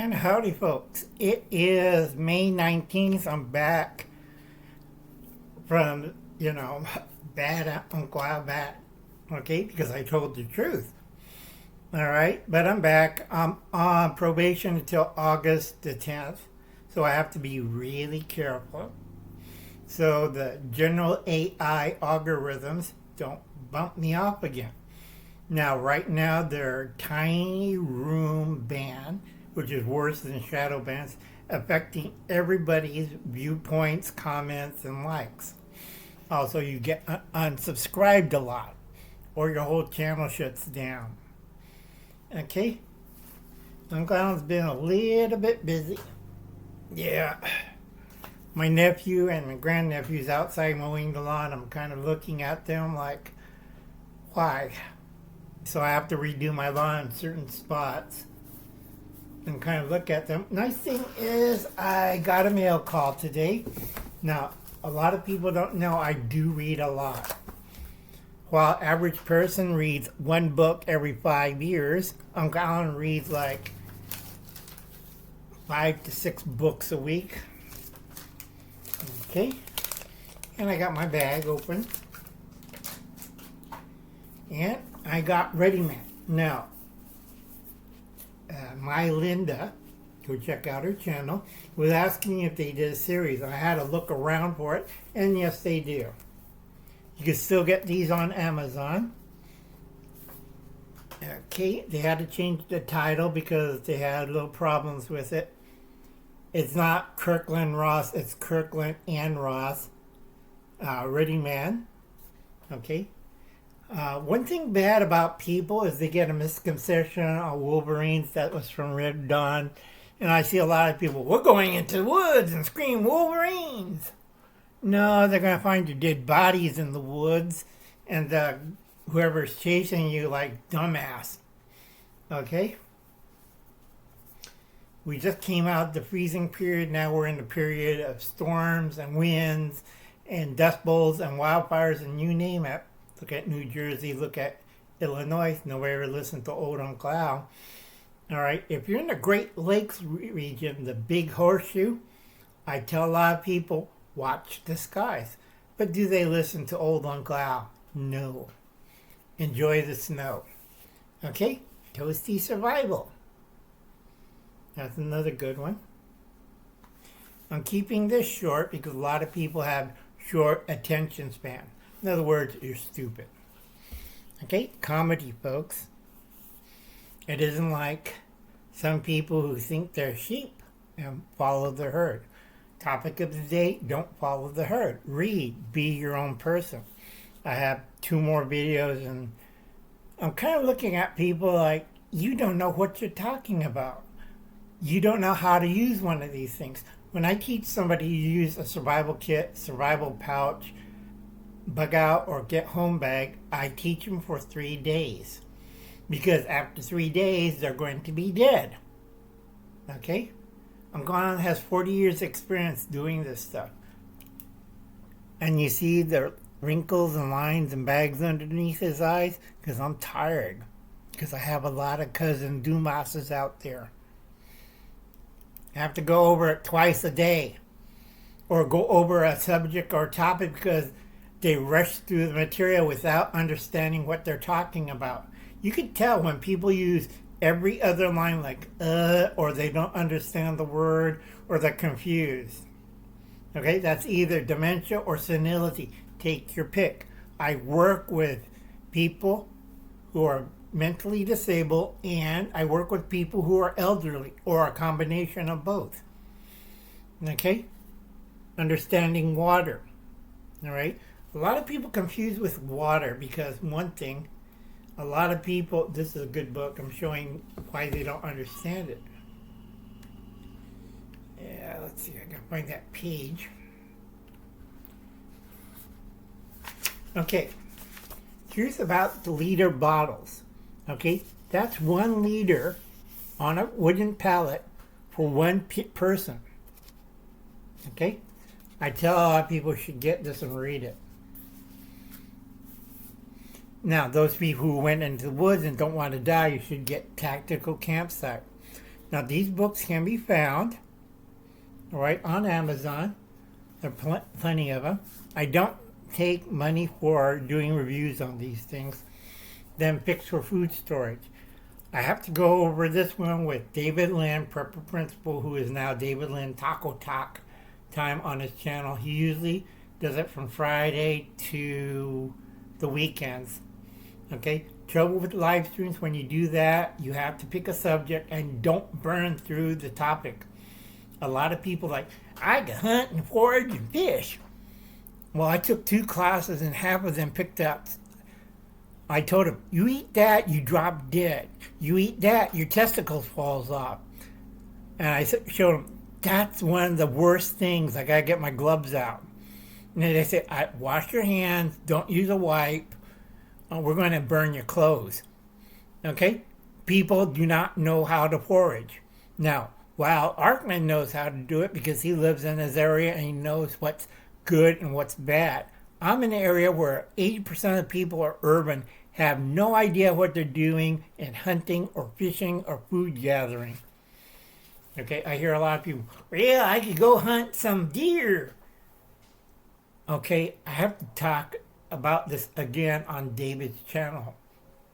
And howdy, folks. It is May 19th. I'm back from, bad Uncle Al back, okay, because I told the truth. All right, but I'm back. I'm on probation until August the 10th, so I have to be really careful. So the general AI algorithms don't bump me off again. Now, right now, they're tiny room ban, which is worse than shadow bans, affecting everybody's viewpoints, comments, and likes. Also, you get unsubscribed a lot, or your whole channel shuts down. Okay? Uncle Alan's been a little bit busy. Yeah. My nephew and my grandnephew's outside mowing the lawn. I'm kind of looking at them like, why? So I have to redo my lawn in certain spots and kind of look at them. Nice thing is I got a mail call today. Now, a lot of people don't know I do read a lot. While average person reads one book every 5 years, Uncle Alan reads like 5 to 6 books a week. Okay, and I got my bag open. And I got Ready Man. Now, my Linda, go check out her channel, was asking me if they did a series. I had to look around for it, and yes, they do. You can still get these on Amazon. Okay, they had to change the title because they had little problems with it. It's not Kirkland Ross, it's Kirkland and Ross. Ready Man. Okay. One thing bad about people is they get a misconception on Wolverines. That was from Red Dawn. And I see a lot of people, we're going into the woods and scream Wolverines. No, they're going to find your dead bodies in the woods. And whoever's chasing you like dumbass. Okay? We just came out of the freezing period. Now we're in the period of storms and winds and dust bowls and wildfires and you name it. Look at New Jersey, look at Illinois. Nobody ever listened to old Uncle Al. All right, if you're in the Great Lakes region, the Big Horseshoe, I tell a lot of people, watch the skies. But do they listen to old Uncle Al? No. Enjoy the snow. Okay, Toasty Survival. That's another good one. I'm keeping this short because a lot of people have short attention span. In other words, you're stupid. Okay, comedy, folks. It isn't like some people who think they're sheep and follow the herd. Topic of the day, don't follow the herd. Read, be your own person. I have 2 more videos and I'm kind of looking at people like, you don't know what you're talking about. You don't know how to use one of these things. When I teach somebody to use a survival kit, survival pouch, bug out or get home bag, I teach them for 3 days. Because after 3 days, they're going to be dead. Okay? Uncle Alan has 40 years experience doing this stuff. And you see the wrinkles and lines and bags underneath his eyes? Because I'm tired. Because I have a lot of cousin Dumases out there. I have to go over it twice a day. Or go over a subject or topic because they rush through the material without understanding what they're talking about. You can tell when people use every other line like, or they don't understand the word, or they're confused. Okay, that's either dementia or senility. Take your pick. I work with people who are mentally disabled, and I work with people who are elderly, or a combination of both. Okay? Understanding water. All right? A lot of people confuse with water because one thing, a lot of people, this is a good book, I'm showing why they don't understand it. Yeah, let's see, I gotta find that page. Okay, here's about the liter bottles. Okay, that's 1 liter on a wooden pallet for one person. Okay, I tell a lot of people should get this and read it. Now, those people who went into the woods and don't want to die, you should get Tactical Campsite. Now, these books can be found, right, on Amazon. There are plenty of them. I don't take money for doing reviews on these things. Then Fix for Food Storage. I have to go over this one with David Lynn, Prepper Principal, who is now David Lynn Taco Talk time on his channel. He usually does it from Friday to the weekends. Okay? Trouble with live streams, when you do that, you have to pick a subject and don't burn through the topic. A lot of people like, I can hunt and forage and fish. Well, I took 2 classes and half of them picked up. I told them, you eat that, you drop dead. You eat that, your testicles falls off. And I showed them, that's one of the worst things. I gotta get my gloves out. And then they said, wash your hands, don't use a wipe. We're going to burn your clothes. Okay? People do not know how to forage. Now, while Arkwildman knows how to do it because he lives in this area and he knows what's good and what's bad. I'm in an area where 80% of people are urban, have no idea what they're doing in hunting or fishing or food gathering. Okay, I hear a lot of people, yeah, I could go hunt some deer. Okay, I have to talk about this again on David's channel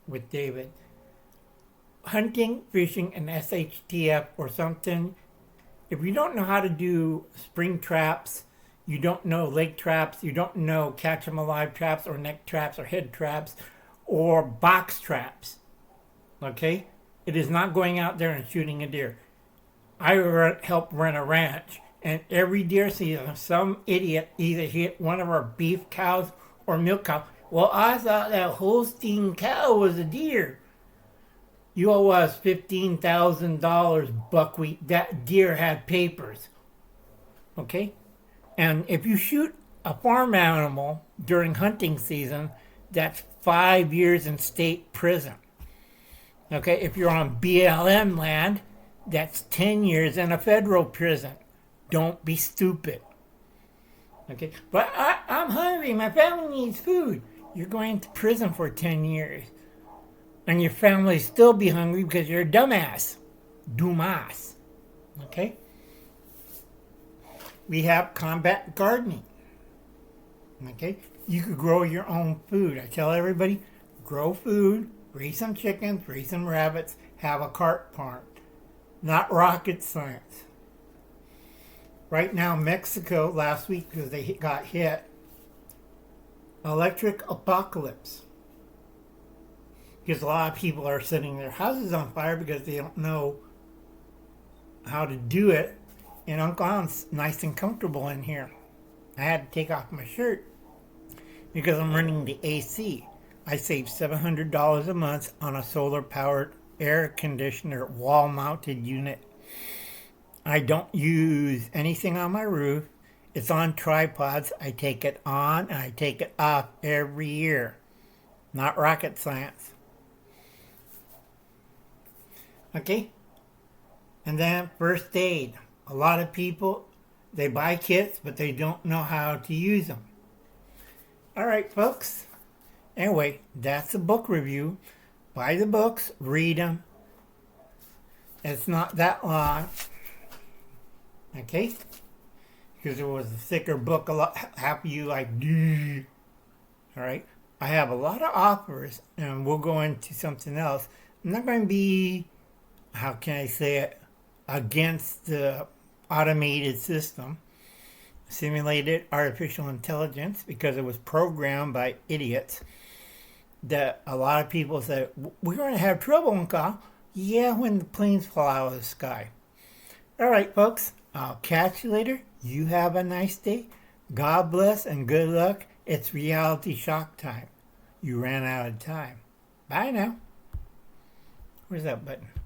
with David. Hunting, fishing, and SHTF or something, if you don't know how to do spring traps, you don't know lake traps, you don't know catch 'em alive traps or neck traps or head traps or box traps, okay? It is not going out there and shooting a deer. I help run a ranch, and every deer season, some idiot either hit one of our beef cows or milk cows. Well, I thought that Holstein cow was a deer. You owe us $15,000, buckwheat. That deer had papers, okay? And if you shoot a farm animal during hunting season, that's 5 years in state prison. Okay, if you're on BLM land, that's 10 years in a federal prison. Don't be stupid. Okay, but I'm hungry. My family needs food. You're going to prison for 10 years. And your family still be hungry because you're a dumbass. Dumas. Okay? We have combat gardening. Okay? You could grow your own food. I tell everybody, grow food, raise some chickens, raise some rabbits, have a carp farm. Not rocket science. Right now, Mexico, last week, because they got hit, electric apocalypse. Because a lot of people are setting their houses on fire because they don't know how to do it. And Uncle Al's nice and comfortable in here. I had to take off my shirt because I'm running the AC. I save $700 a month on a solar-powered air conditioner wall-mounted unit. I don't use anything on my roof. It's on tripods. I take it on and I take it off every year. Not rocket science. Okay? And then first aid. A lot of people, they buy kits, but they don't know how to use them. All right, folks. Anyway, that's a book review. Buy the books, read them. It's not that long. Okay? Because it was a thicker book, a lot, half of you like, duh. All right? I have a lot of offers, and we'll go into something else. I'm not going to be, how can I say it, against the automated system, simulated artificial intelligence, because it was programmed by idiots that a lot of people said, we're going to have trouble, Uncle. Yeah, when the planes fall out of the sky. All right, folks. I'll catch you later. You have a nice day. God bless and good luck. It's reality shock time. You ran out of time. Bye now. Where's that button?